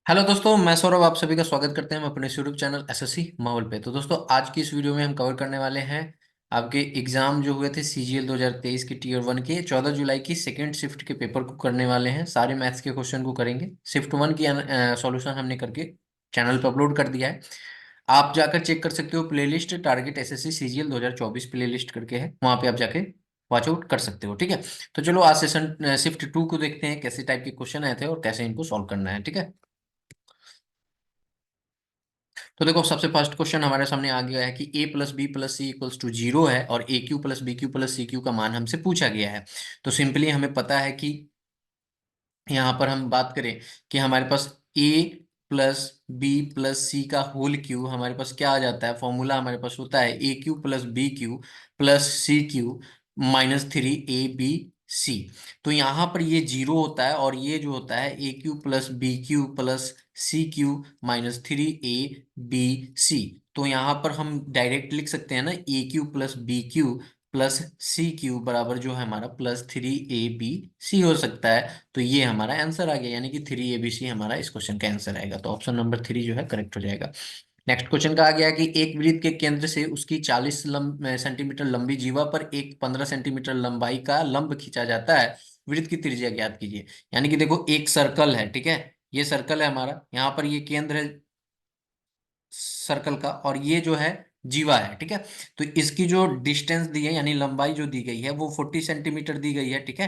Hello दोस्तों, मैं सौरभ आप सभी का स्वागत करते हैं हम अपने यूट्यूब चैनल एसएससी माहौल पे। तो दोस्तों, आज की इस वीडियो में हम कवर करने वाले हैं आपके एग्जाम जो हुए थे सीजीएल 2023 के टीयर वन के 14 जुलाई की सेकंड शिफ्ट के पेपर को करने वाले हैं। सारे मैथ्स के क्वेश्चन को करेंगे। शिफ्ट वन की सॉल्यूशन हमने करके चैनल पर अपलोड कर दिया है। आप जाकर चेक कर सकते हो, playlist target SSC CGL 2024 playlist करके है, वहां पे आप जाके वॉच आउट कर सकते हो। ठीक है, तो चलो आज सेशन शिफ्ट टू को देखते हैं, कैसे टाइप के क्वेश्चन आए थे और कैसे इनको सॉल्व करना है। ठीक है, तो देखो सबसे फर्स्ट क्वेश्चन हमारे सामने आ गया है कि a plus b plus c equals to zero है और a cube plus b cube plus c cube का मान हमसे पूछा गया है। तो सिंपली हमें पता है कि यहाँ पर हम बात करें कि हमारे पास a प्लस बी प्लस सी का होल क्यू हमारे पास क्या आ जाता है, फॉर्मूला हमारे पास होता है a cube plus b cube plus c cube minus three a b c. तो यहाँ पर ये जीरो होता है और ये जो होता है a cube plus b cube plus c cube minus three a b c. तो यहाँ पर हम डायरेक्ट लिख सकते हैं ना, a cube plus b cube plus c cube बराबर जो है हमारा plus three a b c हो सकता है। तो ये हमारा आंसर आ गया, यानी कि थ्री ए बी सी हमारा इस क्वेश्चन का आंसर आएगा। तो ऑप्शन नंबर थ्री जो है करेक्ट हो जाएगा। नेक्स्ट क्वेश्चन का आ गया कि एक वृत्त के केंद्र से उसकी 40 सेंटीमीटर लंबी जीवा पर एक 15 सेंटीमीटर लंबाई का लंब खींचा जाता है। वृत्त की त्रिज्या ज्ञात कीजिए। यानी कि देखो एक सर्कल है, ठीक है, ये सर्कल है हमारा, यहाँ पर ये केंद्र है सर्कल का और ये जो है जीवा है। ठीक है, तो इसकी जो डिस्टेंस दी है यानी लंबाई जो दी गई है वो 40 सेंटीमीटर दी गई है। ठीक है,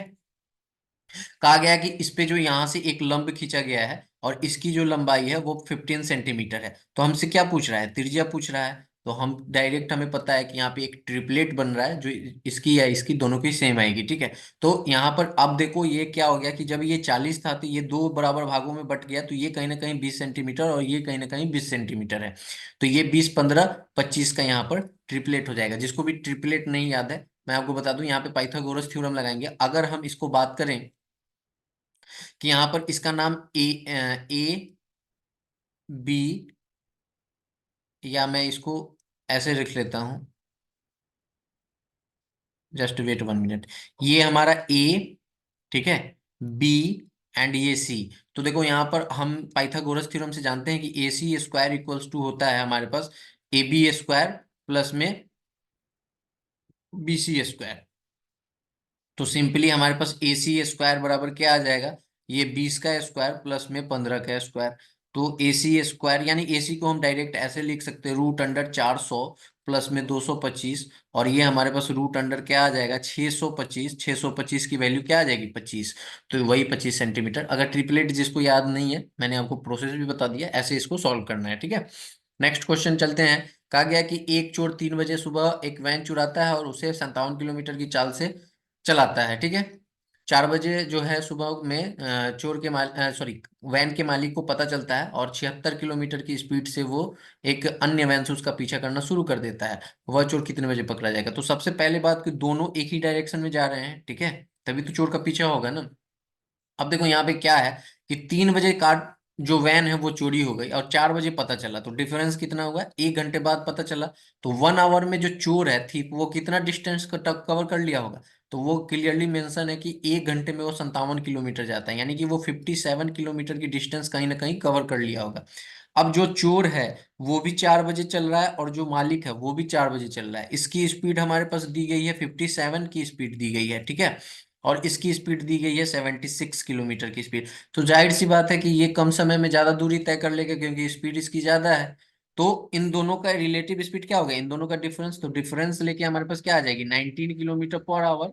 कहा गया है कि इस पे जो यहाँ से एक लंब खींचा गया है और इसकी जो लंबाई है वो 15 सेंटीमीटर है। तो हमसे क्या पूछ रहा है, त्रिज्या पूछ रहा है। तो हम डायरेक्ट, हमें पता है कि यहाँ पे एक ट्रिपलेट बन रहा है जो इसकी या इसकी दोनों की सेम आएगी। ठीक है, तो यहाँ पर अब देखो ये क्या हो गया कि जब ये 40 था तो ये दो बराबर भागों में बट गया, तो ये कहीं ना कहीं 20 सेंटीमीटर और ये कहीं ना कहीं 20 सेंटीमीटर है। तो ये 20 15 25 का यहाँ पर ट्रिपलेट हो जाएगा। जिसको भी ट्रिपलेट नहीं याद है मैं आपको बता दूं, यहाँ पे पाइथागोरस थ्योरम लगाएंगे। अगर हम इसको बात करें कि यहां पर इसका नाम ए बी, या मैं इसको ऐसे लिख लेता हूं, जस्ट वेट वन मिनट। ये हमारा ए, ठीक है, बी एंड ये सी। तो देखो यहाँ पर हम पाइथागोरस थ्योरम से जानते हैं कि ए सी स्क्वायर इक्वल्स टू होता है हमारे पास ए बी स्क्वायर प्लस में बी सी स्क्वायर। तो सिंपली हमारे पास ए सी स्क्वायर बराबर क्या आ जाएगा, ये 20 का स्क्वायर प्लस में 15 का स्क्वायर। तो ए सी स्क्वायर यानी ए सी को हम डायरेक्ट ऐसे लिख सकते हैं, रूट अंडर 400 प्लस में 225, और ये हमारे पास रूट अंडर क्या आ जाएगा 625। 625 की वैल्यू क्या आ जाएगी 25, तो वही 25 सेंटीमीटर। अगर ट्रिपलेट जिसको याद नहीं है, मैंने आपको प्रोसेस भी बता दिया, ऐसे इसको सॉल्व करना है। ठीक है, नेक्स्ट क्वेश्चन चलते हैं। कहा गया कि एक चोर 3 बजे सुबह एक वैन चुराता है और उसे 57 किलोमीटर की चाल से चलाता है। ठीक है, 4 बजे जो है सुबह में चोर के माल सॉरी वैन के मालिक को पता चलता है और 76 किलोमीटर की स्पीड से वो एक अन्य वैन से उसका पीछा करना शुरू कर देता है। वह चोर कितने बजे पकड़ा जाएगा। तो सबसे पहले बात कि दोनों एक ही डायरेक्शन में जा रहे हैं, ठीक है, तभी तो चोर का पीछा होगा ना। अब देखो यहाँ पे क्या है कि 3 बजे कार जो वैन है वो चोरी हो गई और 4 बजे पता चला, तो डिफरेंस कितना हुआ, 1 घंटे बाद पता चला। तो 1 आवर में जो चोर है थी वो कितना डिस्टेंस कवर कर लिया होगा। तो वो क्लियरली मेंशन है कि 1 घंटे में वो 57 किलोमीटर जाता है, यानी कि वो 57 किलोमीटर की डिस्टेंस कहीं ना कहीं कवर कर लिया होगा। अब जो चोर है वो भी 4 बजे चल रहा है और जो मालिक है वो भी 4 बजे चल रहा है। इसकी स्पीड हमारे पास दी गई है 57 की स्पीड दी गई है, ठीक है, और इसकी स्पीड दी गई है 76 किलोमीटर की स्पीड। तो जाहिर सी बात है कि ये कम समय में ज्यादा दूरी तय कर लेगा क्योंकि स्पीड इसकी ज्यादा है। तो इन दोनों का रिलेटिव स्पीड क्या होगा, इन दोनों का डिफरेंस, तो डिफरेंस लेके हमारे पास क्या आ जाएगी 19 किलोमीटर पर आवर।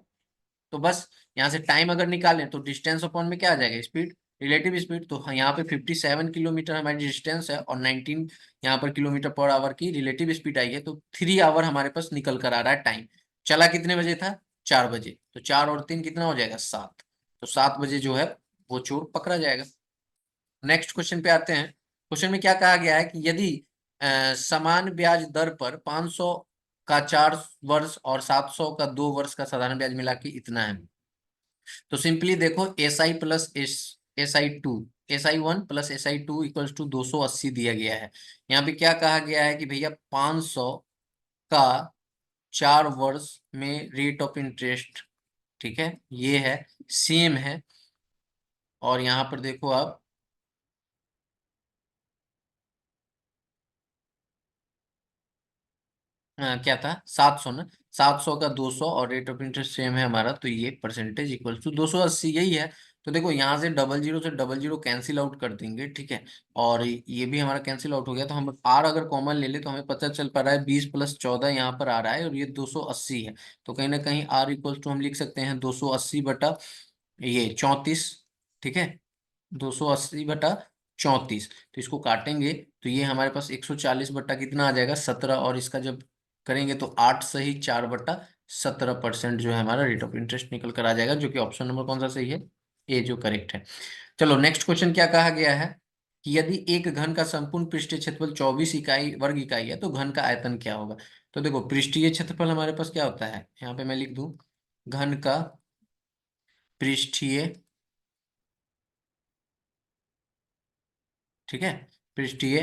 तो बस यहाँ से टाइम अगर निकालें तो डिस्टेंस अपॉन में क्या आ जाएगा स्पीड, रिलेटिव स्पीड। तो यहाँ पे 57 किलोमीटर हमारी डिस्टेंस है और 19 यहाँ पर किलोमीटर पर आवर की रिलेटिव स्पीड आई है। तो 3 आवर हमारे पास निकल कर आ रहा है टाइम। चला कितने बजे था, 4 बजे, तो 4 और 3 कितना हो जाएगा 7। तो 7 बजे जो है वो चोर पकड़ा जाएगा। नेक्स्ट क्वेश्चन पे आते हैं। क्वेश्चन में क्या कहा गया है कि यदि समान ब्याज दर पर 500 का 4 वर्ष और 700 का 2 वर्ष का साधारण ब्याज मिला के इतना है। तो सिंपली देखो S I plus S I two, S I one plus S I two equals to 280 दिया गया है। यहाँ पे क्या कहा गया है कि भैया 500 का 4 वर्ष में रेट ऑफ इंटरेस्ट, ठीक है, ये है सेम है। और यहाँ पर देखो आप क्या था 700 ना, 700 का 200 और रेट ऑफ इंटरेस्ट सेम है हमारा, तो ये परसेंटेज इक्वल टू 280 यही है। तो देखो यहाँ से डबल जीरो कैंसिल आउट कर देंगे, ठीक है, और ये भी हमारा कैंसिल आउट हो गया, तो हम आर अगर कॉमन ले ले तो हमें पता चल पा रहा है 20 + 14 यहाँ पर आ रहा है, और ये 280 है। तो कहीं ना कहीं आर इक्वल टू हम लिख सकते हैं 280/ये 34, ठीक है, 280/34। तो इसको काटेंगे तो ये हमारे पास 140 बट्टा कितना आ जाएगा 17, और इसका जब करेंगे तो 8 सही 4/17% जो है हमारा रेट ऑफ इंटरेस्ट निकल कर आ जाएगा, जो कि ऑप्शन नंबर कौन सा सही है, ए जो करेक्ट है। चलो नेक्स्ट क्वेश्चन क्या कहा गया है कि यदि एक घन का संपूर्ण पृष्ठीय क्षेत्रफल 24 वर्ग इकाई है तो घन का आयतन क्या होगा। तो देखो पृष्ठीय क्षेत्रफल हमारे पास क्या होता है, यहाँ पे मैं लिख दूं घन का पृष्ठीय, ठीक है, पृष्ठीय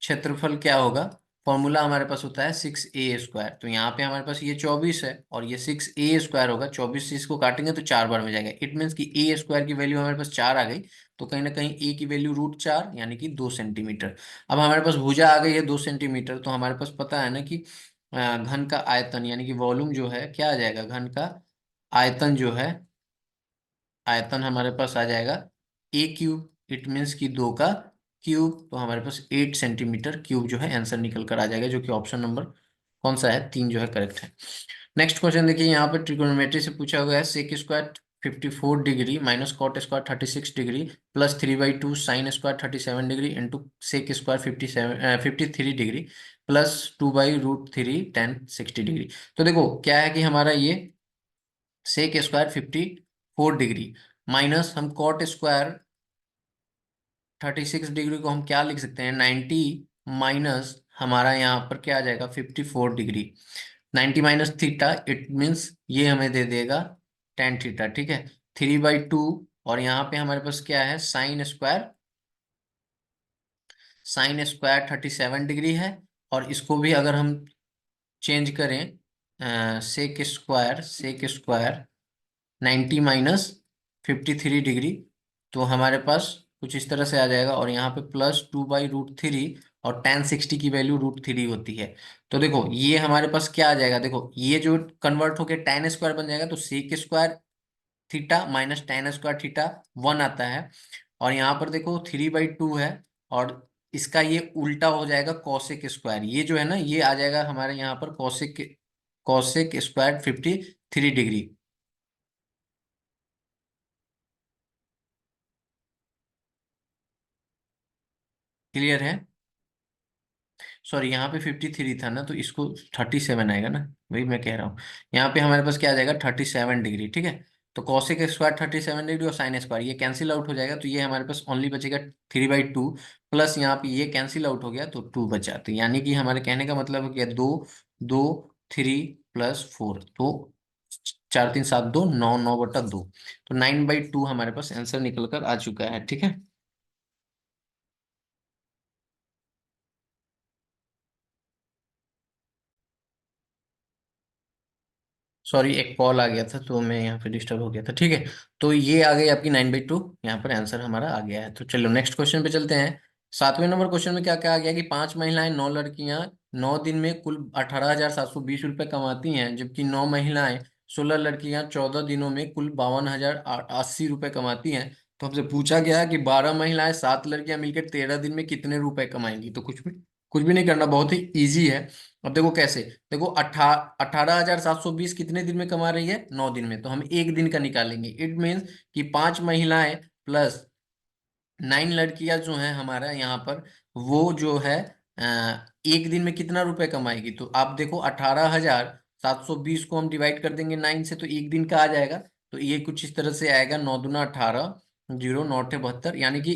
क्षेत्रफल क्या होगा, फॉर्मूला हमारे पास होता है 6a²। तो यहाँ पे हमारे पास ये 24 है और ये 6a² होगा, 24 से इसको काटेंगे तो 4 बार में जाएगा, इट मीन्स कि a² की वैल्यू हमारे पास 4 आ गई। तो कहीं ना कहीं a की वैल्यू √4 यानी कि 2 सेंटीमीटर। अब हमारे पास भुजा आ गई है 2 सेंटीमीटर, तो हमारे पास पता है ना कि घन का आयतन यानी कि वॉल्यूम जो है क्या आ जाएगा, घन का आयतन जो है, आयतन हमारे पास आ जाएगा a³, इट मीन्स कि 2 का क्यूब, तो हमारे पास 8 सेंटीमीटर क्यूब जो है आंसर निकल कर आ जाएगा, जो कि ऑप्शन नंबर कौन सा है, 3 जो है करेक्ट है। नेक्स्ट क्वेश्चन देखिए, यहाँ पर ट्रिगोनोमेट्री से पूछा हुआ है सेक² 54 डिग्री माइनस कॉट² 36 डिग्री प्लस 3/2 साइन² 37 डिग्री इंटू सेक² 53 डिग्री प्लस 2/√3 टेन 60 डिग्री। तो देखो क्या है कि हमारा ये सेक² 54 डिग्री माइनस हम कॉट² 36 डिग्री को हम क्या लिख सकते हैं 90, माइनस हमारा यहाँ पर क्या आ जाएगा 54 degree, 90 minus theta, it means ये हमें दे देगा tan θ, ठीक है, 3/2, और यहाँ पे हमारे पास क्या है साइन स्क्वायर 37 डिग्री है, और इसको भी अगर हम चेंज करें सेक स्क्वायर 90 माइनस 53 डिग्री, तो हमारे पास कुछ इस तरह से आ जाएगा, और यहाँ पे प्लस 2/√3, और tan 60 की वैल्यू √3 होती है। तो देखो ये हमारे पास क्या आ जाएगा, देखो ये जो कन्वर्ट होके tan² बन जाएगा, तो सेक² थीटा माइनस tan² θ 1 आता है, और यहाँ पर देखो 3/2 है, और इसका ये उल्टा हो जाएगा कॉसेक², ये जो है ना ये आ जाएगा हमारे यहाँ पर कॉसेक² 53 डिग्री। क्लियर है, सॉरी यहाँ पे 53 था ना, तो इसको 37 आएगा ना, वही मैं कह रहा हूँ। यहाँ पे हमारे पास क्या आ जाएगा 37 डिग्री, ठीक है, तो कॉसेक² 37 डिग्री और साइन² ये कैंसिल आउट हो जाएगा, तो ये हमारे पास ओनली बचेगा 3/2, प्लस यहाँ पे ये कैंसिल आउट हो गया तो 2 बचा, तो यानी कि हमारे कहने का मतलब है कि 2 2 3 + 4, तो 4 3 7 2 9 9/2, तो 9/2 हमारे पास आंसर निकल कर आ चुका है, ठीक है। सॉरी एक कॉल आ गया था तो मैं यहाँ पे डिस्टर्ब हो गया था, ठीक है। तो ये आ गई आपकी 9/2, यहाँ पर आंसर हमारा आ गया है। तो चलो नेक्स्ट क्वेश्चन पे चलते हैं। 7वें नंबर क्वेश्चन में क्या क्या आ गया कि 5 महिलाएं 9 लड़कियां 9 दिन में कुल 18,720 रुपये कमाती हैं, जबकि 9 महिलाएं 16 लड़कियां 14 दिनों में कुल 52,080 रुपये कमाती हैं। तो हमसे पूछा गया है कि 12 महिलाएं 7 लड़कियां मिलकर 13 दिन में कितने रुपए कमाएंगी। तो कुछ भी नहीं करना, बहुत ही इजी है। अब देखो कैसे, देखो 18,720 कितने दिन में कमा रही है 9 दिन में, तो हम एक दिन का निकालेंगे, इट मीन्स कि 5 महिलाएं प्लस 9 लड़कियां जो हैं हमारा यहाँ पर, वो जो है एक दिन में कितना रुपए कमाएगी। तो आप देखो 18,720 को हम डिवाइड कर देंगे 9 से, तो एक दिन का आ जाएगा। तो ये कुछ इस तरह से आएगा, 9 दूना 18, 0 9 8 72, यानी कि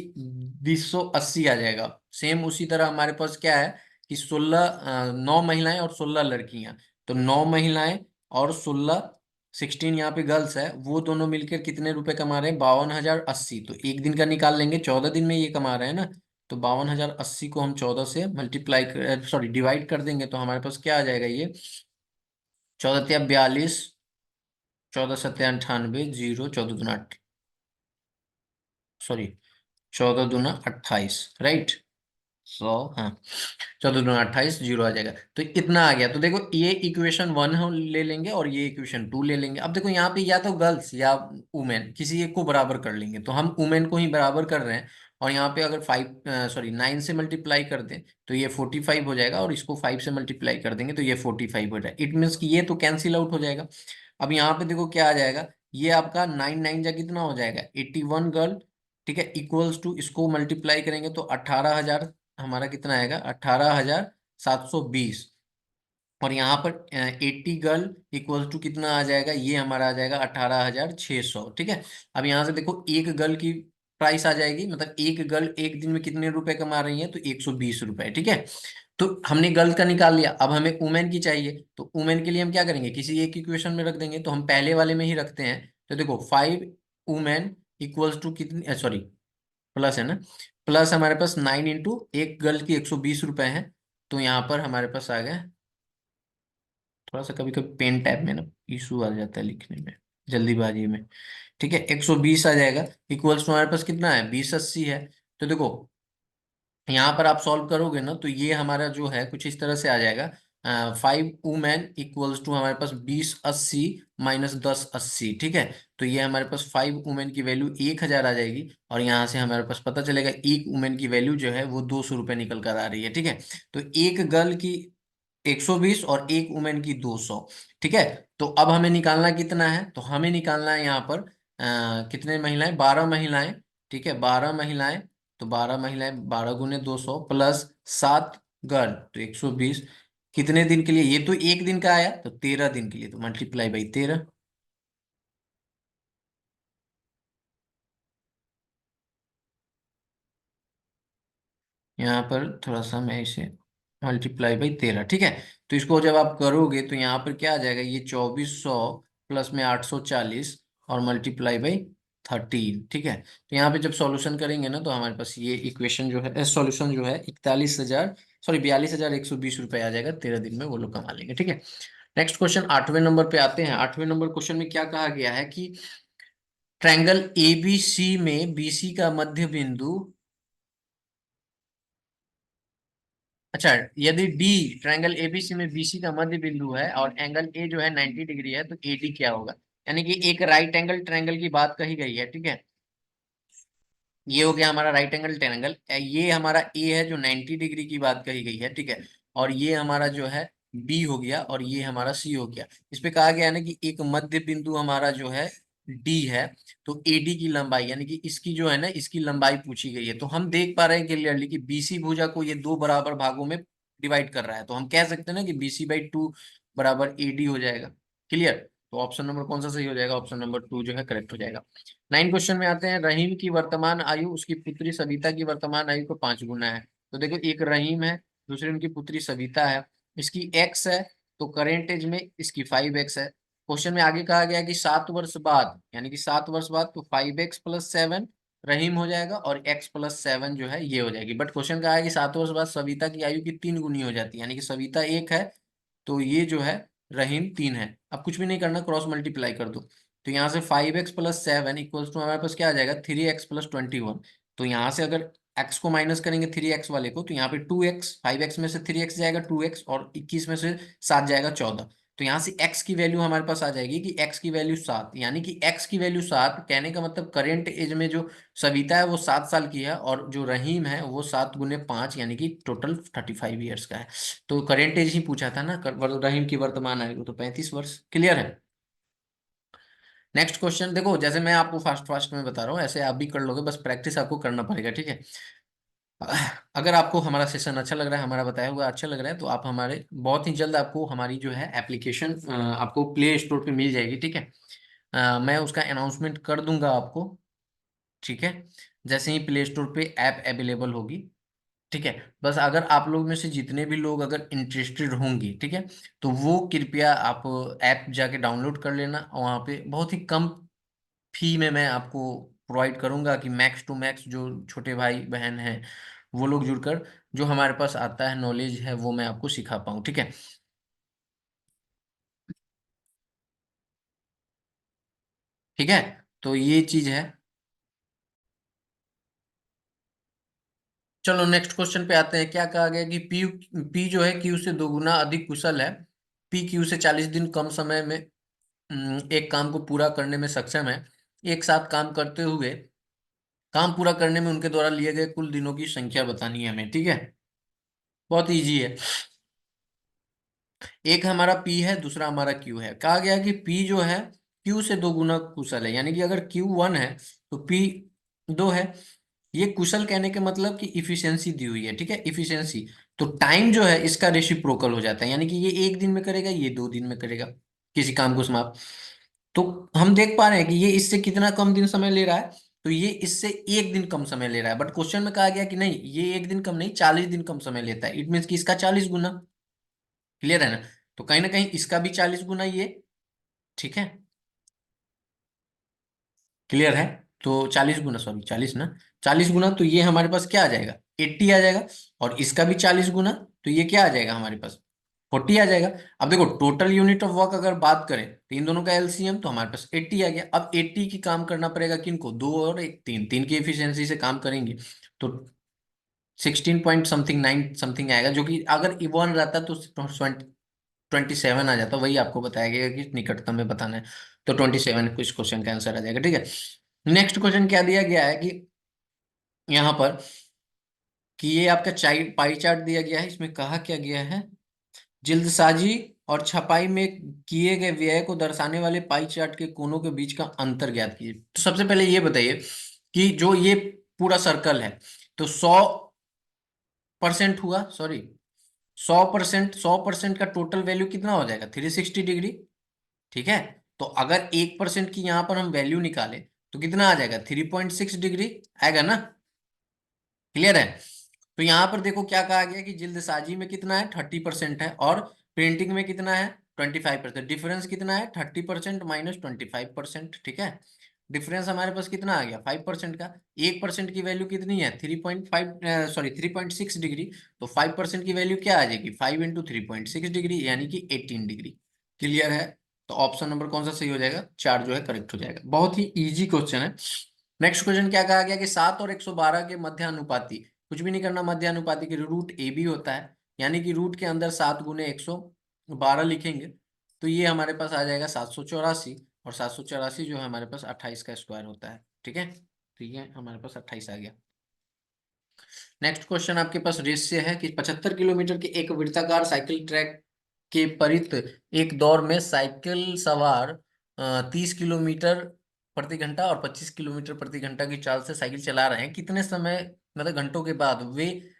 280 आ जाएगा। सेम उसी तरह हमारे पास क्या है कि 9 महिलाएं और 16 लड़कियां, तो 9 महिलाएं और 16 यहाँ पे गर्ल्स है, वो दोनों मिलकर कितने रुपए कमा रहे हैं 52,080। तो एक दिन का निकाल लेंगे, 14 दिन में ये कमा रहे हैं ना, तो 52,080 को हम 14 से मल्टीप्लाई सॉरी डिवाइड कर देंगे, तो हमारे पास क्या आ जाएगा ये 14 तिया 42, 14 सत्या 98, 0 14 दूना सॉरी 14 दूना 28, राइट। 100, हाँ, 14 दूना 28, जीरो आ जाएगा। तो इतना आ गया। तो देखो ये इक्वेशन वन हम ले लेंगे और ये इक्वेशन टू ले लेंगे। अब देखो यहाँ पे या तो गर्ल्स या वुमेन किसी एक को बराबर कर लेंगे, तो हम वुमेन को ही बराबर कर रहे हैं। और यहाँ पे अगर 9 से मल्टीप्लाई कर दें तो ये 45 हो जाएगा, और इसको 5 से मल्टीप्लाई कर देंगे तो ये 45 हो जाएगा। इट मीन्स कि ये तो कैंसिल आउट हो जाएगा। अब यहाँ पे देखो क्या आ जाएगा, ये आपका 9 9 जा कितना हो जाएगा, 81 गर्ल, ठीक है, इक्वल्स टू इसको मल्टीप्लाई करेंगे तो 18,000, हमारा कितना आएगा, 18,720। और यहाँ पर 80 गर्ल इक्वल टू कितना आ जाएगा, ये हमारा आ जाएगा 18,600, ठीक है। अब यहाँ से देखो एक गर्ल की प्राइस आ जाएगी, मतलब एक गर्ल एक दिन में कितने रुपए कमा रही है, तो 120 रुपए, ठीक है। तो हमने गर्ल का निकाल लिया, अब हमें वुमेन की चाहिए। तो वुमेन के लिए हम क्या करेंगे, किसी एक इक्वेशन में रख देंगे। तो हम पहले वाले में ही रखते हैं। तो देखो 5 वुमेन इक्वल्स टू कितनी, सॉरी, प्लस है ना, प्लस हमारे पास 9 इंटू एक गर्ल की 120 रुपए है। तो यहाँ पर हमारे पास आ गया, थोड़ा सा कभी कभी पेन टैब में ना इशू आ जाता है लिखने में, जल्दीबाजी में, ठीक है, 120 आ जाएगा। इक्वल्स टू हमारे पास कितना है, 2080 है। तो देखो यहाँ पर आप सॉल्व करोगे ना, तो ये हमारा जो है कुछ इस तरह से आ जाएगा, 5 वुमेन इक्वल्स टू हमारे पास 2080 माइनस 1080, ठीक है। तो ये हमारे पास 5 वुमेन की वैल्यू 1,000 आ जाएगी। और यहाँ से हमारे पास पता चलेगा एक वुमेन की वैल्यू जो है वो 200 रुपये निकल कर आ रही है, ठीक है। तो एक गर्ल की 120 और एक वुमेन की 200, ठीक है। तो अब हमें निकालना कितना है, तो हमें निकालना है यहाँ पर कितने महिलाएं, 12 महिलाएं, ठीक है, 12 महिलाएं। तो 12 महिलाएं, 12 गुने 200 प्लस 7 गर्ल, तो 120। कितने दिन के लिए, ये तो एक दिन का आया, तो 13 दिन के लिए, तो मल्टीप्लाई बाई 13। यहाँ पर थोड़ा सा मैं इसे मल्टीप्लाई बाई 13, ठीक है। तो इसको जब आप करोगे तो यहाँ पर क्या आ जाएगा, ये 2400 प्लस में 840 और मल्टीप्लाई बाई 13, ठीक है। तो यहाँ पे जब सॉल्यूशन करेंगे ना, तो हमारे पास ये इक्वेशन जो है, सॉल्यूशन जो है 41,000, सॉरी 42,120 रुपये आ जाएगा, 13 दिन में वो लोग कमा लेंगे, ठीक है। नेक्स्ट क्वेश्चन 8वें नंबर पे आते हैं। 8वें नंबर क्वेश्चन में क्या कहा गया है कि ट्रायंगल एबीसी में बीसी का मध्य बिंदु, अच्छा, यदि डी, ट्रायंगल एबीसी में बीसी का मध्य बिंदु है और एंगल ए जो है 90 डिग्री है, तो एडी क्या होगा। यानी कि एक राइट एंगल ट्रायंगल की बात कही गई है, ठीक है। ये हो गया हमारा राइट एंगल ट्रायंगल, ये हमारा ए है जो 90 डिग्री की बात कही गई है, ठीक है। और ये हमारा जो है बी हो गया, और ये हमारा सी हो गया। इस पे कहा गया है ना कि एक मध्य बिंदु हमारा जो है डी है। तो एडी की लंबाई, यानी कि इसकी जो है ना, इसकी लंबाई पूछी गई है। तो हम देख पा रहे हैं क्लियरली कि बीसी भुजा को ये दो बराबर भागों में डिवाइड कर रहा है। तो हम कह सकते हैं ना कि BC/2 बराबर एडी हो जाएगा। क्लियर। तो ऑप्शन नंबर कौन सा सही हो जाएगा, ऑप्शन नंबर टू जो है करेक्ट हो जाएगा। 9 क्वेश्चन में आते हैं। रहीम की वर्तमान आयु उसकी पुत्री सविता की वर्तमान आयु को 5 गुना है। तो देखो एक रहीम है, दूसरी उनकी पुत्री सविता है। इसकी एक्स है, तो करेंट एज में इसकी 5x है। क्वेश्चन में आगे कहा गया कि 7 वर्ष बाद, यानी कि 7 वर्ष बाद, तो 5x+7 रहीम हो जाएगा, और x+7 जो है ये हो जाएगी। बट क्वेश्चन कहा है कि 7 वर्ष बाद सविता की आयु की 3 गुनी हो जाती है, यानी कि सविता 1 है, तो ये जो है रहीम 3 है। अब कुछ भी नहीं करना, क्रॉस मल्टीप्लाई कर दो। तो यहाँ से 5x+7 इक्वल्स टू हमारे पास क्या आ जाएगा, 3x+21। तो यहाँ से अगर x को माइनस करेंगे 3x वाले को, तो यहाँ पे 2x, 5x में से 3x जाएगा 2x, और 21 में से 7 जाएगा 14। तो यहाँ से x की वैल्यू हमारे पास आ जाएगी कि x की वैल्यू 7, यानी कि x की वैल्यू 7 कहने का मतलब करेंट एज में जो सविता है वो 7 साल की है, और जो रहीम है वो 7 गुने 5, यानी कि टोटल 35 ईयर्स का है। तो करेंट एज ही पूछा था ना, रहीम की वर्तमान आयु, तो 35 वर्ष। क्लियर है। नेक्स्ट क्वेश्चन देखो, जैसे मैं आपको फास्ट फास्ट में बता रहा हूँ ऐसे आप भी कर लोगे, बस प्रैक्टिस आपको करना पड़ेगा, ठीक है। अगर आपको हमारा सेशन अच्छा लग रहा है, हमारा बताया हुआ अच्छा लग रहा है, तो आप हमारे बहुत ही जल्द आपको हमारी जो है एप्लीकेशन आपको प्ले स्टोर पे मिल जाएगी, ठीक है। मैं उसका अनाउंसमेंट कर दूंगा आपको, ठीक है, जैसे ही प्ले स्टोर पे ऐप अवेलेबल होगी, ठीक है। बस अगर आप लोग में से जितने भी लोग अगर इंटरेस्टेड होंगे, ठीक है, तो वो कृपया आप ऐप जाके डाउनलोड कर लेना। और वहाँ पे बहुत ही कम फी में मैं आपको प्रोवाइड करूंगा कि मैक्स टू मैक्स जो छोटे भाई बहन हैं वो लोग जुड़कर जो हमारे पास आता है नॉलेज है वो मैं आपको सिखा पाऊँ, ठीक है। ठीक है, तो ये चीज है। चलो नेक्स्ट क्वेश्चन पे आते हैं। क्या कहा गया कि पी जो है क्यू से 2 गुना अधिक कुशल है। पी क्यू से 40 दिन कम समय में एक काम को पूरा करने में सक्षम है। एक साथ काम करते हुए काम पूरा करने में उनके द्वारा लिए गए कुल दिनों की संख्या बतानी है हमें। ठीक है, बहुत इजी है। एक हमारा पी है, दूसरा हमारा क्यू है। कहा गया कि पी जो है क्यू से 2 गुना कुशल है, यानी कि अगर क्यू 1 है तो पी 2 है। ये कुशल कहने के मतलब कि इफिशियंसी दी हुई है। ठीक है, इफिशियंसी। तो टाइम जो है इसका रेसिप्रोकल हो जाता है, यानी कि ये 1 दिन में करेगा, ये 2 दिन में करेगा किसी काम को समाप्त। तो हम देख पा रहे हैं कि ये इससे कितना कम दिन समय ले रहा है। तो ये इससे 1 दिन कम समय ले रहा है, बट क्वेश्चन में कहा गया कि नहीं, ये 1 दिन कम नहीं, 40 दिन कम समय लेता है। इट मीन्स कि इसका 40 गुना। क्लियर है ना? तो कहीं ना कहीं इसका भी 40 गुना ये। ठीक है, क्लियर है? तो 40 गुना, सॉरी 40 ना, 40 गुना, तो ये हमारे पास क्या आ जाएगा, 80 आ जाएगा। और इसका भी 40 गुना, तो ये क्या आ जाएगा हमारे पास, 40 आ जाएगा। अब देखो टोटल यूनिट ऑफ वर्क अगर बात करें तो इन दोनों का एलसीएम तो हमारे पास 80 आ गया। अब 80 की काम करना पड़ेगा किनको, दो और एक, तीन, तीन की एफिशिएंसी से काम करेंगे तो 16 पॉइंट समथिंग 9 समथिंग आएगा, जो कि अगर वन रहता तो 27 आ जाता। वही आपको बताया गया कि निकटतम में बताना है, तो 27 कुछ क्वेश्चन का आंसर आ जाएगा। ठीक है, नेक्स्ट क्वेश्चन क्या दिया गया है कि यहाँ पर कि ये आपका पाई चार्ट दिया गया है। इसमें कहा क्या गया है, जल्दसाजी और छपाई में किए गए व्यय को दर्शाने वाले पाई चार्ट के कोनों के बीच का अंतर ज्ञात कीजिए। तो सबसे पहले ये बताइए कि जो ये पूरा सर्कल है, तो 100% हुआ, सॉरी 100%, 100% का टोटल वैल्यू कितना हो जाएगा, 360 डिग्री। ठीक है, तो अगर 1% की यहां पर हम वैल्यू निकालें तो कितना आ जाएगा, 3.6 डिग्री आएगा ना। क्लियर है? तो यहां पर देखो क्या कहा गया कि जल्दसाजी में कितना है, 30% है, और प्रिंटिंग में कितना है, 25%। डिफरेंस कितना है, 30% माइनस 25%। ठीक है, डिफरेंस हमारे पास कितना आ गया, 5% का। 1% की वैल्यू कितनी है, 3.5, सॉरी 3.6 डिग्री। तो 5% की वैल्यू क्या आ जाएगी, 5 × 3.6 डिग्री, यानी कि 18 डिग्री। क्लियर है? तो ऑप्शन नंबर कौन सा सही हो जाएगा, 4 जो है करेक्ट हो जाएगा। बहुत ही इजी क्वेश्चन है। नेक्स्ट क्वेश्चन क्या कहा गया कि 7 और 112 के मध्यानुपाती, कुछ भी नहीं करना, मध्यानुपाती की रूट ए बी होता है, यानी कि रूट के अंदर 7 × 112 लिखेंगे तो ये हमारे पास आ जाएगा 784। और 784 जो है हमारे पास 28 का स्क्वायर होता है। ठीक है, तो ये हमारे पास 28 आ गया। नेक्स्ट क्वेश्चन आपके पास रेस से है कि 75 किलोमीटर के एक वृत्ताकार साइकिल ट्रैक के परित एक दौर में साइकिल सवार 30 किलोमीटर प्रति घंटा और 25 किलोमीटर प्रति घंटा की चाल से साइकिल चला रहे हैं। कितने समय, मतलब घंटों के बाद वे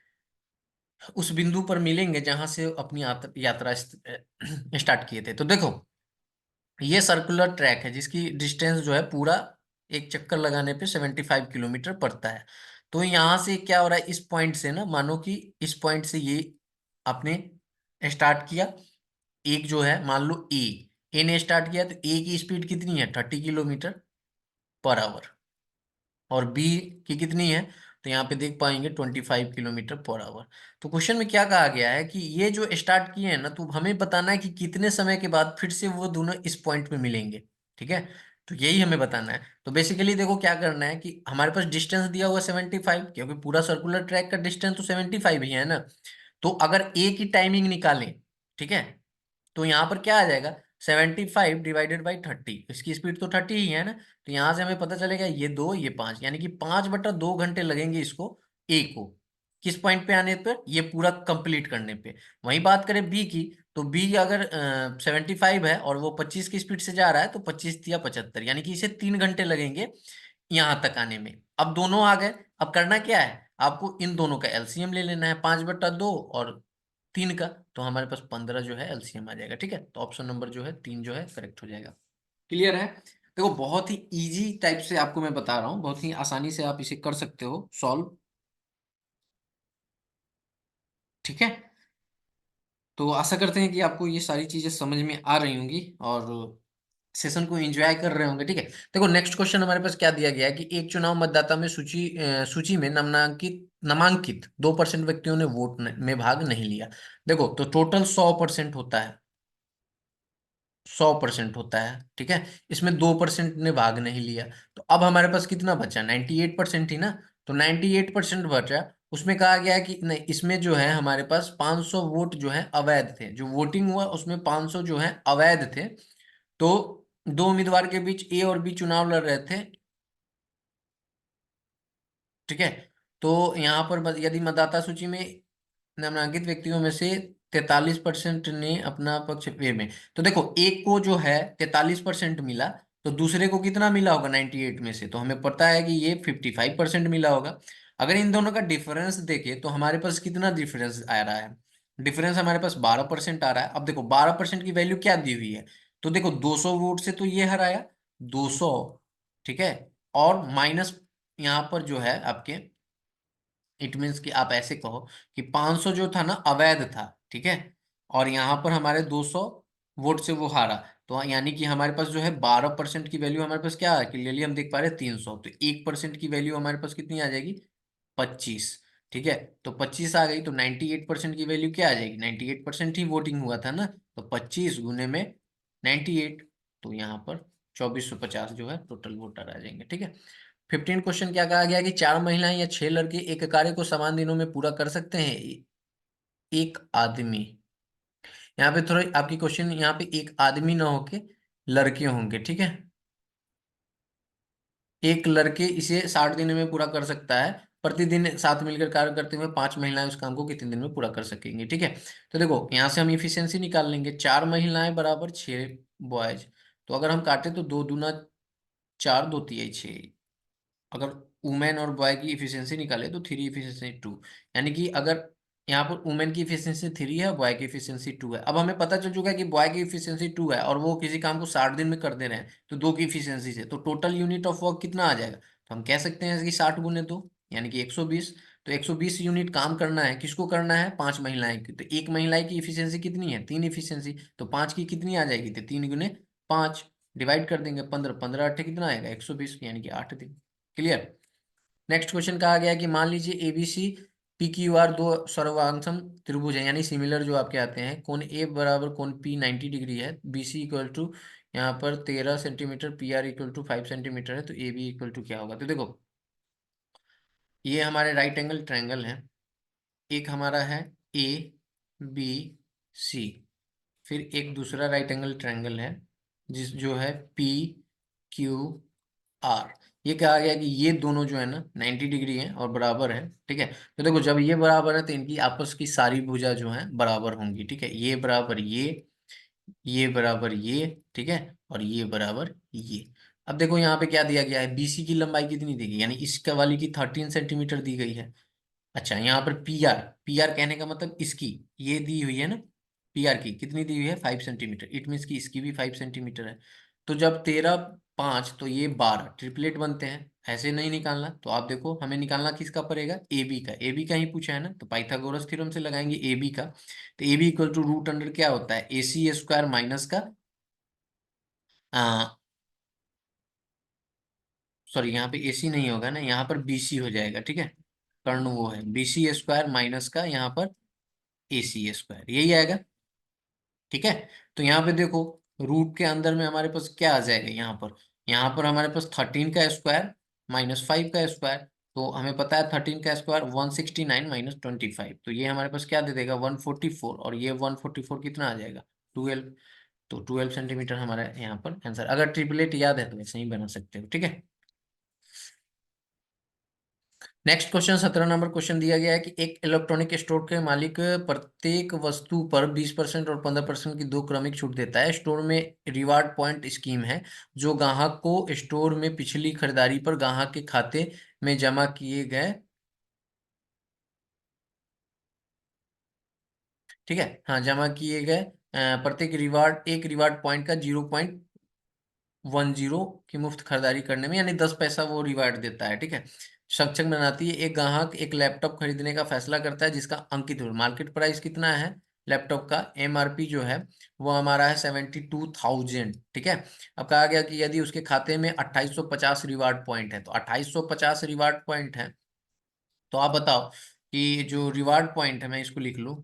उस बिंदु पर मिलेंगे जहां से अपनी यात्रा स्टार्ट किए थे। तो देखो ये सर्कुलर ट्रैक है जिसकी डिस्टेंस जो है पूरा एक चक्कर लगाने पे 75 किलोमीटर पड़ता है। तो यहां से क्या हो रहा है, इस पॉइंट से ना, मानो कि इस पॉइंट से ये आपने स्टार्ट किया। एक जो है मान लो ए ने स्टार्ट किया, तो ए की स्पीड कितनी है, 30 किलोमीटर पर आवर। और बी की कितनी है, तो यहाँ पे देख पाएंगे 25 किलोमीटर पर आवर। तो क्वेश्चन में क्या कहा गया है कि ये जो स्टार्ट किए हैं ना, तो हमें बताना है कि कितने समय के बाद फिर से वो दोनों इस पॉइंट में मिलेंगे। ठीक है, तो यही हमें बताना है। तो बेसिकली देखो क्या करना है कि हमारे पास डिस्टेंस दिया हुआ 75, क्योंकि पूरा सर्कुलर ट्रैक का डिस्टेंस तो 75 ही है ना। तो अगर ए की टाइमिंग निकालें, ठीक है, तो यहाँ पर क्या आ जाएगा, 75 डिवाइडेड बाई 30। इसकी स्पीड तो 30 ही है ना। तो यहाँ से हमें पता चलेगा ये दो, ये पांच, यानी कि 5/2 घंटे लगेंगे इसको, ए को किस पॉइंट पे आने पर, ये पूरा कंप्लीट करने पे। वहीं बात करें बी की, तो बी अगर 75 है और वो 25 की स्पीड से जा रहा है, तो 25 या 75, यानी कि इसे 3 घंटे लगेंगे यहाँ तक आने में। अब दोनों आ गए, अब करना क्या है, आपको इन दोनों का एलसीएम ले लेना है, 5/2 और 3 का। तो हमारे पास 15 जो है एलसीएम आ जाएगा। ठीक है, तो ऑप्शन नंबर जो है 3 जो है करेक्ट हो जाएगा। क्लियर है? देखो बहुत ही इजी टाइप से आपको मैं बता रहा हूँ, बहुत ही आसानी से आप इसे कर सकते हो सॉल्व। ठीक है, तो आशा करते हैं कि आपको ये सारी चीजें समझ में आ रही होंगी और सेशन को एंजॉय कर रहे होंगे। ठीक है, देखो नेक्स्ट क्वेश्चन हमारे पास क्या दिया गया है कि एक चुनाव मतदाता में सूची में नामांकित नामांकित 2% व्यक्तियों ने में भाग नहीं लिया। देखो तो टोटल 100% होता है, 100% होता है। ठीक है, इसमें 2% ने भाग नहीं लिया। तो अब हमारे पास कितना बचा, 98% ही ना। तो 98% बचा। उसमें कहा गया है कि नहीं, इसमें जो है हमारे पास 500 वोट जो है अवैध थे, जो वोटिंग हुआ उसमें 500 जो है अवैध थे। तो दो उम्मीदवार के बीच ए और बी चुनाव लड़ रहे थे, ठीक है। तो यहाँ पर यदि मतदाता सूची में नामांकित व्यक्तियों में से 43% ने अपना पक्ष वे में, तो देखो एक को जो है 43% मिला, तो दूसरे को कितना मिला होगा 98 में से, तो हमें पता है कि ये 55% मिला होगा। अगर इन दोनों का डिफरेंस देखें तो हमारे पास कितना डिफरेंस आ रहा है, डिफरेंस हमारे पास 12% आ रहा है। अब देखो 12% की वैल्यू क्या दी हुई है, तो देखो 200 वोट से तो ये हराया 200, ठीक है। और माइनस यहाँ पर जो है आपके, इट मीन्स कि आप ऐसे कहो कि 500 जो था ना अवैध था, ठीक है। और यहाँ पर हमारे 200 वोट से वो हारा। तो यानी कि हमारे पास जो है 12% की वैल्यू हमारे पास क्या है, क्लियरली हम देख पा रहे हैं 300, तो 1% की वैल्यू हमारे पास कितनी आ जाएगी, 25, ठीक है। तो 25 आ गई, तो 98% की वैल्यू क्या आ जाएगी, 98% ही वोटिंग हुआ था ना, तो 25 गुने में 98, तो यहाँ पर 2450 जो है टोटल वोटर आ जाएंगे, ठीक है। 15 क्वेश्चन क्या कहा गया कि चार महिलाएं या छह लड़के एक कार्य को समान दिनों में पूरा कर सकते हैं, एक आदमी। यहाँ पे थोड़ा आपकी क्वेश्चन, यहाँ पे एक आदमी ना होके लड़के होंगे, ठीक है। एक लड़के इसे 60 दिन में पूरा कर सकता है, प्रतिदिन साथ मिलकर कार्य करते हुए पांच महिलाएं उस काम को कितने दिन में पूरा कर सकेंगी, ठीक है। तो देखो यहाँ से हम इफिशियंसी निकाल लेंगे, चार महिलाएं बराबर छह बॉयज। तो अगर हम काटे तो दो दूना चार, दो तिया छह। अगर वुमेन और बॉय की इफिशियंसी निकाले तो थ्री इफिशियंसी टू, यानी कि अगर यहाँ पर वुमेन की इफिशियंसी थ्री है, बॉय की इफिशियंसी टू है। अब हमें पता चल चुका है कि बॉय की इफिशियंसी टू है और वो किसी काम को 60 दिन में कर दे रहे हैं, तो दो की इफिशियंसी से तो टोटल यूनिट ऑफ वर्क कितना आ जाएगा, तो हम कह सकते हैं कि 60 गुने दो यानी कि 120। तो 120 यूनिट काम करना है, किसको करना है, पांच महिलाएं की। तो एक महिला की इफिशियंसी कितनी है, तीन इफिशियंसी, तो पांच की कितनी आ जाएगी, तो 3 गुने 5, डिवाइड कर देंगे 15, 15 अट्ठे कितना आएगा 120, यानी कि 8 दिन। क्लियर। नेक्स्ट क्वेश्चन कहा गया कि मान लीजिए एबीसी पी क्यू आर दो सर्वांगसम त्रिभुज है, यानी सिमिलर जो आपके आते हैं, कोण ए बराबर कोण पी 90 डिग्री है, बी सी इक्वल टू यहाँ पर 13 centimetre, P R equal to 5 centimetre है, तो ए बी इक्वल टू क्या होगा। तो देखो ये हमारे राइट एंगल ट्रायंगल है, एक हमारा है ए बी सी, फिर एक दूसरा राइट एंगल ट्रायंगल है जिस जो है पी क्यू आर। ये कहा गया कि ये दोनों जो है ना 90 डिग्री है और बराबर है, ठीक है। तो देखो जब ये बराबर है तो इनकी आपस की सारी भुजा जो है बराबर होंगी, ठीक है। ये बराबर ये बराबर ये, ठीक है, और ये बराबर ये। अब देखो यहाँ पे क्या दिया गया है, बीसी की लंबाई कितनी दी गई, यानी इसका वाली की 13 सेंटीमीटर दी गई है। अच्छा यहाँ पर पी आर कहने का मतलब इसकी ये दी हुई है ना, पी आर की कितनी दी हुई है 5 सेंटीमीटर, इट मीन्स की इसकी भी 5 सेंटीमीटर है। तो जब 13 5 तो ये 12 ट्रिपलेट बनते हैं, ऐसे नहीं निकालना। तो आप देखो हमें निकालना किसका पड़ेगा, ए बी का, ए बी का ही पूछा है ना, तो पाइथागोरस थ्योरम से लगाएंगे ए बी का। तो A B equal to root under क्या होता है, ए सी स्क्वायर माइनस का सॉरी यहाँ पे ए सी नहीं होगा ना, यहाँ पर बी सी हो जाएगा, ठीक है। कर्ण वो है बी सी स्क्वायर माइनस का यहाँ पर ए सी स्क्वायर, यही आएगा, ठीक है। तो यहाँ पे देखो रूट के अंदर में हमारे पास क्या आ जाएगा, यहाँ पर हमारे पास 13 का स्क्वायर माइनस 5 का स्क्वायर। तो हमें पता है 13 का स्क्वायर 169 माइनस 25, तो ये हमारे पास क्या दे देगा 144, और ये 144 कितना आ जाएगा 12। तो 12 सेंटीमीटर हमारा यहाँ पर आंसर, अगर ट्रिपलेट याद है तो वैसे ही बना सकते हो, ठीक है। नेक्स्ट क्वेश्चन 17 नंबर क्वेश्चन दिया गया है कि एक इलेक्ट्रॉनिक स्टोर के मालिक प्रत्येक वस्तु पर 20% और 15% की दो क्रमिक छूट देता है। स्टोर में रिवार्ड पॉइंट स्कीम है जो ग्राहक को स्टोर में पिछली खरीदारी पर ग्राहक के खाते में जमा किए गए, ठीक है, हाँ जमा किए गए प्रत्येक रिवार्ड एक रिवार्ड पॉइंट का 0.10 की मुफ्त खरीदारी करने में, यानी 10 पैसा वो रिवार्ड देता है, ठीक है, सक्षम बनाती है। एक ग्राहक एक लैपटॉप खरीदने का फैसला करता है जिसका अंकित मार्केट प्राइस कितना है, लैपटॉप का एमआरपी जो है वो हमारा है 72,000, ठीक है। अब कहा गया कि यदि उसके खाते में 2850 रिवार्ड पॉइंट है, तो 2850 रिवार्ड पॉइंट है, तो आप बताओ कि जो रिवार्ड पॉइंट है मैं इसको लिख लूं,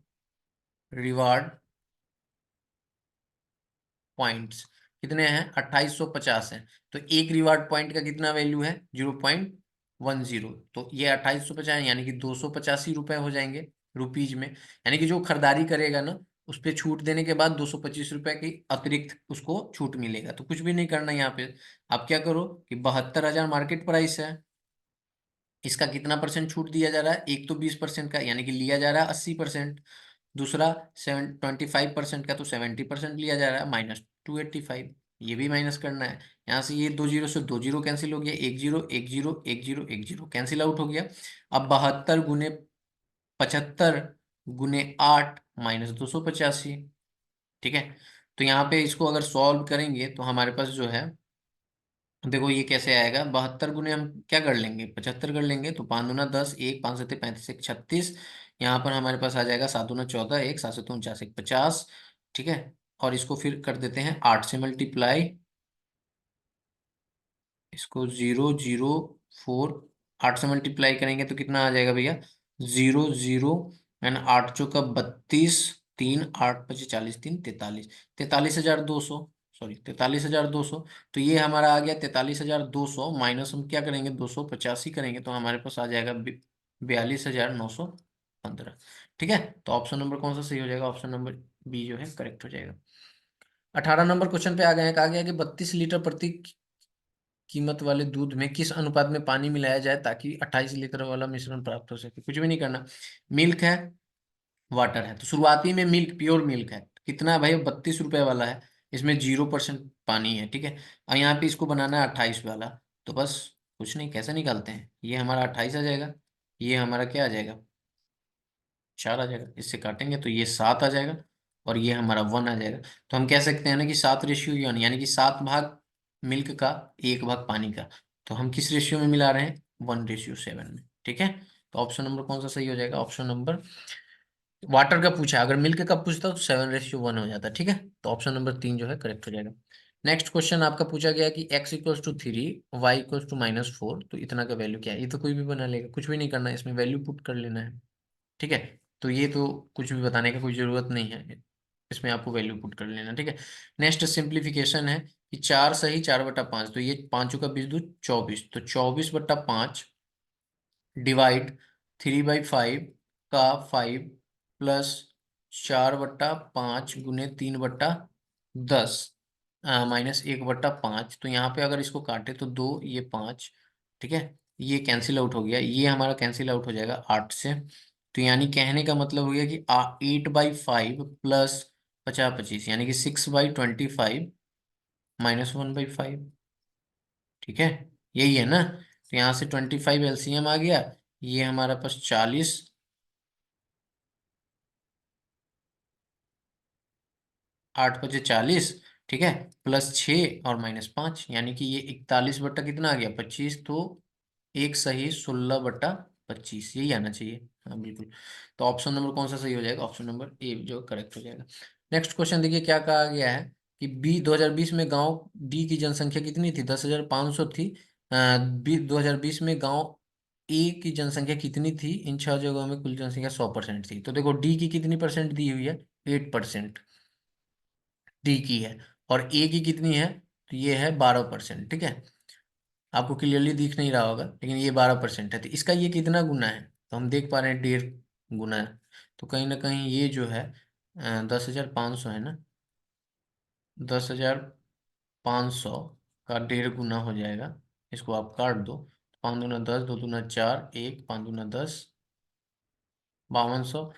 रिवार्ड पॉइंट्स कितने हैं 2850 है, तो एक रिवार्ड पॉइंट का कितना वैल्यू है 0.10, 10, तो ये 2850 यानी कि 285 रुपए हो जाएंगे रुपीज में। यानी कि जो खरीदारी करेगा ना, उस पे छूट देने के बाद 225 रुपए की अतिरिक्त उसको छूट मिलेगा। तो कुछ भी नहीं करना यहाँ पे, आप क्या करो कि 72,000 मार्केट प्राइस है, इसका कितना परसेंट छूट दिया जा रहा है, एक तो 20% का यानी कि लिया जा रहा है 80%, दूसरा 25% का तो 70% लिया जा रहा है, -285। ये भी माइनस करना है। यहाँ से ये 2 जीरो से 2 जीरो कैंसिल हो गया, 1 zero 1 zero 1 zero 1 zero cancel out हो गया। अब 72 × 75 × 8 -285। ठीक है, तो यहाँ पे इसको अगर सॉल्व करेंगे तो हमारे पास जो है, देखो ये कैसे आएगा, 72 गुने हम क्या कर लेंगे, 75 कर लेंगे, तो 5 दूना 10, एक 5 सत्ते 35, एक 36। यहाँ पर हमारे पास आ जाएगा 7 दूना 14, एक 7 सत्ते 49, एक 50। ठीक है, और इसको फिर कर देते हैं 8 से मल्टीप्लाई, इसको 0 0 4, 8 से मल्टीप्लाई करेंगे तो कितना आ जाएगा भैया, 0 0 एंड 8 चौका 32, 3 8 25 40, 3 43, 43,200, सॉरी 43,200। तो ये हमारा आ गया 43,200, माइनस हम क्या करेंगे 285 करेंगे तो हमारे पास आ जाएगा 42,915। ठीक है, तो ऑप्शन नंबर कौन सा सही हो जाएगा, ऑप्शन नंबर बी जो है करेक्ट हो जाएगा। 18 नंबर क्वेश्चन पे आ गए हैं, कहा गया कि 32 लीटर प्रति कीमत वाले दूध में किस अनुपात में पानी मिलाया जाए ताकि 28 लीटर वाला मिश्रण प्राप्त हो सके। कुछ भी नहीं करना, मिल्क है, वाटर है, तो शुरुआती में मिल्क, प्योर मिल्क है, कितना है भाई 32 रुपए वाला है, इसमें 0% पानी है। ठीक है, और यहाँ पे इसको बनाना है 28 वाला, तो बस कुछ नहीं, कैसे निकालते हैं, ये हमारा 28 आ जाएगा, ये हमारा क्या आ जाएगा 4 आ जाएगा, इससे काटेंगे तो ये 7 आ जाएगा, और ये हमारा 1 आ जाएगा। तो हम कह सकते हैं ना कि 7:1 यानी कि 7 भाग मिल्क का, 1 भाग पानी का। तो हम किस रेशियो में मिला रहे हैं, 1:7 में। ठीक है, तो ऑप्शन नंबर कौन सा सही हो जाएगा, ऑप्शन नंबर, वाटर का पूछा, अगर मिल्क का पूछता तो 7:1 हो जाता। ठीक है, तो ऑप्शन नंबर 3 जो है करेक्ट हो जाएगा। नेक्स्ट क्वेश्चन आपका पूछा गया कि x = 3, y = -4, तो इतना का वैल्यू क्या है। ये तो कोई भी बना लेगा, कुछ भी नहीं करना है, इसमें वैल्यू पुट कर लेना है। ठीक है, तो ये तो कुछ भी बताने का कोई जरूरत नहीं है, इसमें आपको वैल्यू पुट कर लेना। ठीक है, नेक्स्ट सिंप्लीफिकेशन है कि 4 सही 4/5, तो ये 5 का 20 दूर 24, तो 24/5 डिवाइड 3/5 का 5 प्लस 4/5 गुने 3/10 -1/5। तो यहाँ पे अगर इसको काटे तो 2, ये 5। ठीक है, ये कैंसिल आउट हो गया, ये हमारा कैंसिल आउट हो जाएगा 8 से। तो यानी कहने का मतलब हो गया कि 8/5 प्लस 50 25 यानी कि 6/25 -1/5। ठीक है, यही है ना, तो यहाँ से 25 एलसीएम आ गया, ये हमारा पास 40, 8 × 5 = 40। ठीक है, +6 और -5 यानी कि ये 41 बट्टा कितना आ गया 25, तो 1 सही 16/25, यही आना चाहिए। हाँ बिल्कुल, तो ऑप्शन नंबर कौन सा सही हो जाएगा, ऑप्शन नंबर ए जो करेक्ट हो जाएगा। नेक्स्ट क्वेश्चन देखिए क्या कहा गया है कि बी 2020 में गांव डी की जनसंख्या कितनी थी, 10,500 थी। बी 2020 में गांव ए की जनसंख्या कितनी थी, इन 6 जगहों में कुल जनसंख्या 100% थी। तो देखो डी की कितनी परसेंट दी हुई है, 8% डी की है, और ए की कितनी है, तो ये है 12%। ठीक है, आपको क्लियरली दिख नहीं रहा होगा लेकिन ये 12% है, तो इसका ये कितना गुना है, तो हम देख पा रहे हैं 1.5 गुना है। तो कहीं ना कहीं ये जो है 10,500 है ना, 10,500 का 1.5 गुना हो जाएगा। इसको आप काट दो, 5 दूना 10, 2 दूना 4, एक 5 दूना 10, 5200।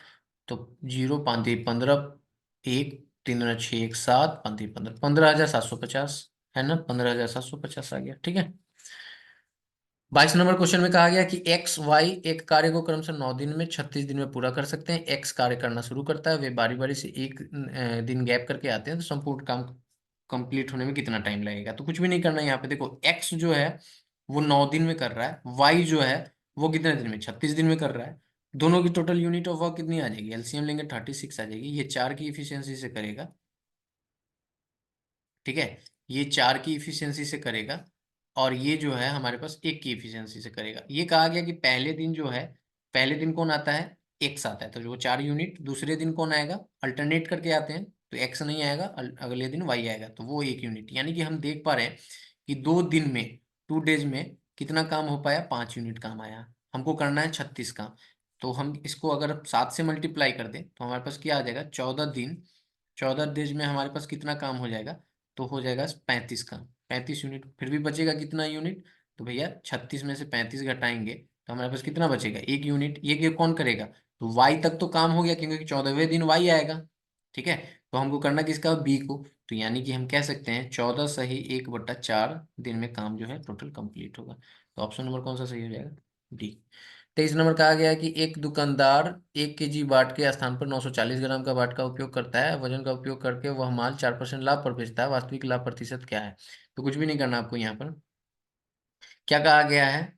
तो 0 5 3 15, एक 3 दूना 6, एक 7, 5 3 15, 15,750 है ना, 15,750 आ गया। ठीक है, 22 नंबर क्वेश्चन में कहा गया कि एक्स वाई एक कार्य को क्रमशः 9 दिन में 36 दिन में पूरा कर सकते हैं। एक्स कार्य करना शुरू करता है, वे बारी बारी से एक दिन गैप करके आते हैं, तो संपूर्ण काम कंप्लीट होने में कितना टाइम लगेगा। तो कुछ भी नहीं करना है, यहाँ पे देखो एक्स जो है वो 9 दिन में कर रहा है, वाई जो है वो कितने दिन में 36 दिन में कर रहा है। दोनों की टोटल यूनिट ऑफ वर्क कितनी आ जाएगी, एलसीएम लेंगे 36 आ जाएगी, ये 4 की इफिशियंसी से करेगा। ठीक है, ये 4 की इफिशियंसी से करेगा, और ये जो है हमारे पास 1 की इफिशियंसी से करेगा। ये कहा गया कि पहले दिन जो है, पहले दिन कौन आता है, एक्स आता है, तो जो 4 यूनिट, दूसरे दिन कौन आएगा, अल्टरनेट करके आते हैं, तो एक्स नहीं आएगा, अगले दिन वाई आएगा, तो वो 1 यूनिट। यानी कि हम देख पा रहे हैं कि 2 दिन में, 2 डेज में कितना काम हो पाया, 5 यूनिट काम आया। हमको करना है 36 काम। तो हम इसको अगर 7 से मल्टीप्लाई कर दें तो हमारे पास क्या आ जाएगा, 14 दिन। 14 दिन में हमारे पास कितना काम हो जाएगा, तो हो जाएगा 35 काम, 35 यूनिट। फिर भी बचेगा कितना यूनिट, तो भैया 36 में से 35 घटाएंगे तो हमारे पास कितना बचेगा, 1 यूनिट। ये कौन करेगा, तो वाई तक तो काम हो गया, क्योंकि 14वें दिन वाई आएगा। ठीक है, तो हमको करना किसका, बी को। तो यानी कि हम कह सकते हैं 14 सही 1/4 दिन में काम जो है टोटल कंप्लीट होगा। तो ऑप्शन नंबर कौन सा सही हो जाएगा, डी। 23 नंबर कहा गया है कि एक दुकानदार 1 केजी बाट के स्थान पर 940 ग्राम का बाट का उपयोग करता है, वजन का उपयोग करके वह माल 4% लाभ पर बेचता है, वास्तविक लाभ प्रतिशत क्या है। तो कुछ भी नहीं करना आपको यहाँ पर। क्या कहा गया है,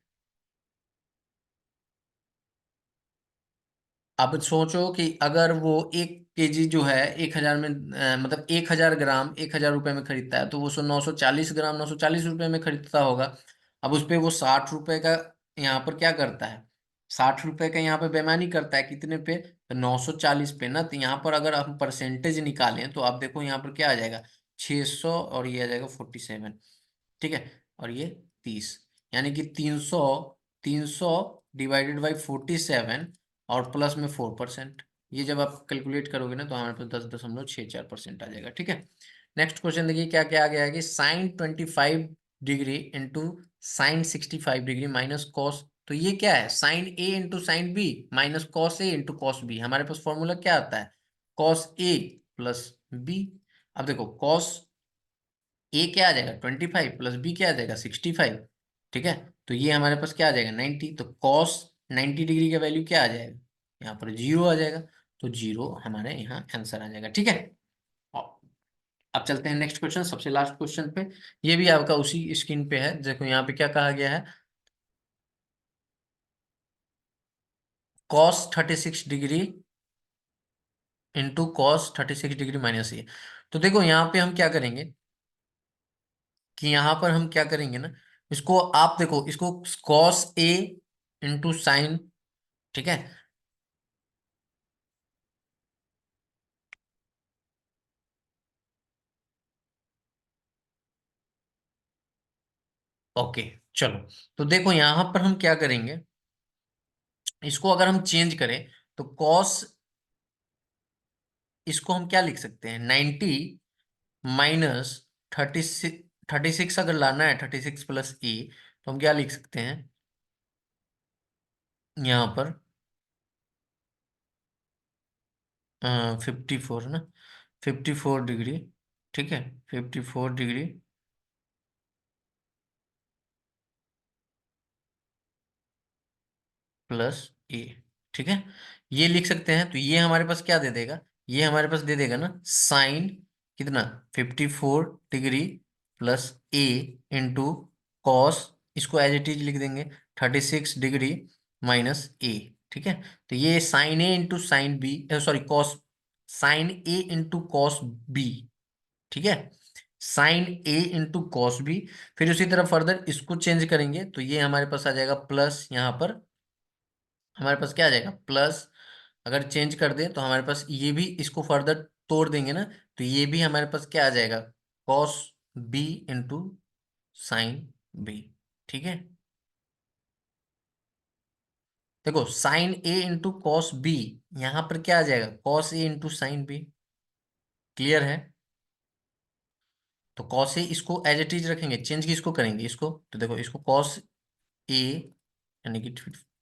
अब सोचो कि अगर वो 1 केजी जो है 1,000 में मतलब 1,000 ग्राम 1,000 रुपए में खरीदता है, तो वो 940 ग्राम 940 रुपए में खरीदता होगा। अब उस पे वो 60 रुपए का यहाँ पर क्या करता है, 60 रुपए का यहाँ पे बेईमानी करता है, कितने पे, तो 940 पे ना। तो यहाँ पर अगर हम परसेंटेज निकालें तो आप देखो यहाँ पर क्या आ जाएगा, 600, और ये आ जाएगा 47। ठीक है, और ये 30, यानी कि 300, 300 डिवाइडेड बाई 47 और प्लस में 4%। ये जब आप कैलकुलेट करोगे ना तो हमारे पास 10.64% आ जाएगा। ठीक है, नेक्स्ट क्वेश्चन देखिए क्या क्या आ गया है कि sin 25 degree into sin 65 degree minus cos. तो ये क्या है, साइन ए into sine b minus cos ए इंटू कॉस बी। हमारे पास फॉर्मूला क्या आता है, कॉस ए प्लस बी। अब देखो कॉस ए क्या आ जाएगा 25 प्लस बी क्या आ जाएगा 65। ठीक है, तो ये हमारे पास क्या आ जाएगा 90। तो कॉस 90 डिग्री का वैल्यू क्या आ जाएगा, यहाँ पर 0 आ जाएगा। तो 0 हमारे यहाँ आंसर आ जाएगा। ठीक है, और अब चलते हैं नेक्स्ट क्वेश्चन, सबसे लास्ट क्वेश्चन पे। ये भी आपका उसी स्क्रीन पे है, देखो यहाँ पे क्या कहा गया है, cos 36 degree into cos 36 degree minus a. तो देखो यहाँ पे हम क्या करेंगे कि यहाँ पर हम क्या करेंगे ना, इसको आप देखो, इसको कॉस ए इंटू साइन। ठीक है, ओके, चलो। तो देखो यहाँ पर हम क्या करेंगे, इसको अगर हम चेंज करें तो कॉस, इसको हम क्या लिख सकते हैं, 90 माइनस 36, 36 अगर लाना है 36 प्लस ए, तो हम क्या लिख सकते हैं यहाँ पर 54 ना, 54 डिग्री। ठीक है, 54 डिग्री प्लस ए। ठीक है, ये लिख सकते हैं। तो ये हमारे पास क्या दे देगा, ये हमारे पास दे देगा ना साइन कितना 54 डिग्री प्लस ए इंटू कॉस, इसको एज इट इज लिख देंगे 36 डिग्री माइनस ए। ठीक है, तो ये साइन ए into sine b, sorry cos, sine ए इंटू कॉस बी। ठीक है, साइन ए इंटू कॉस बी। फिर उसी तरह फर्दर इसको चेंज करेंगे तो ये हमारे पास आ जाएगा प्लस, यहाँ पर हमारे पास क्या आ जाएगा प्लस। अगर चेंज कर दे तो हमारे पास ये भी, इसको फर्दर तोड़ देंगे ना, तो ये भी हमारे पास क्या आ जाएगा, cos B into sine B. ठीक है, देखो साइन ए इंटू कॉस बी, यहां पर क्या आ जाएगा कॉस ए इंटू साइन बी। क्लियर है, तो कॉस ए इसको एज इट इज रखेंगे, चेंज किसको करेंगे इसको, तो देखो इसको कॉस ए यानी कि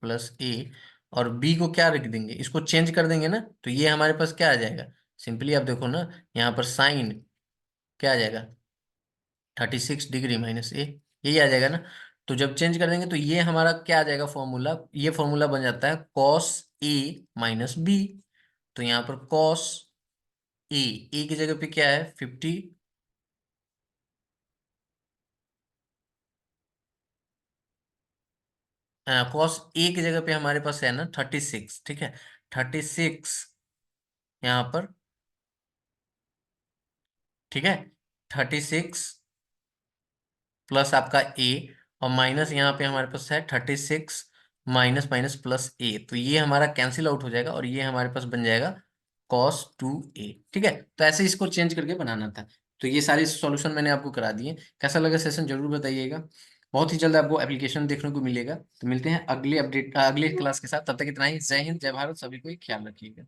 प्लस ए, और बी को क्या रख देंगे, इसको चेंज कर देंगे ना, तो ये हमारे पास क्या आ जाएगा, सिंपली आप देखो ना यहाँ पर साइन क्या आ जाएगा 36 डिग्री माइनस ए, यही आ जाएगा ना। तो जब चेंज कर देंगे तो ये हमारा क्या आ जाएगा फॉर्मूला, ये फॉर्मूला बन जाता है कॉस ए माइनस बी। तो यहाँ पर कॉस ए की जगह पे क्या है 50, कॉस ए की जगह पे हमारे पास है ना 36। ठीक है, 36 यहाँ पर। ठीक है, 36 प्लस आपका ए, और माइनस यहाँ पे हमारे पास है 36 माइनस माइनस प्लस ए। तो ये हमारा कैंसिल आउट हो जाएगा और ये हमारे पास बन जाएगा cos 2a। ठीक है, तो ऐसे इसको चेंज करके बनाना था। तो ये सारे सॉल्यूशन मैंने आपको करा दिए। कैसा लगा सेशन जरूर बताइएगा। बहुत ही जल्द आपको एप्लीकेशन देखने को मिलेगा। तो मिलते हैं अगले अपडेट, अगले क्लास के साथ। तब तक इतना ही। जय हिंद, जय भारत, सभी को ख्याल रखिएगा।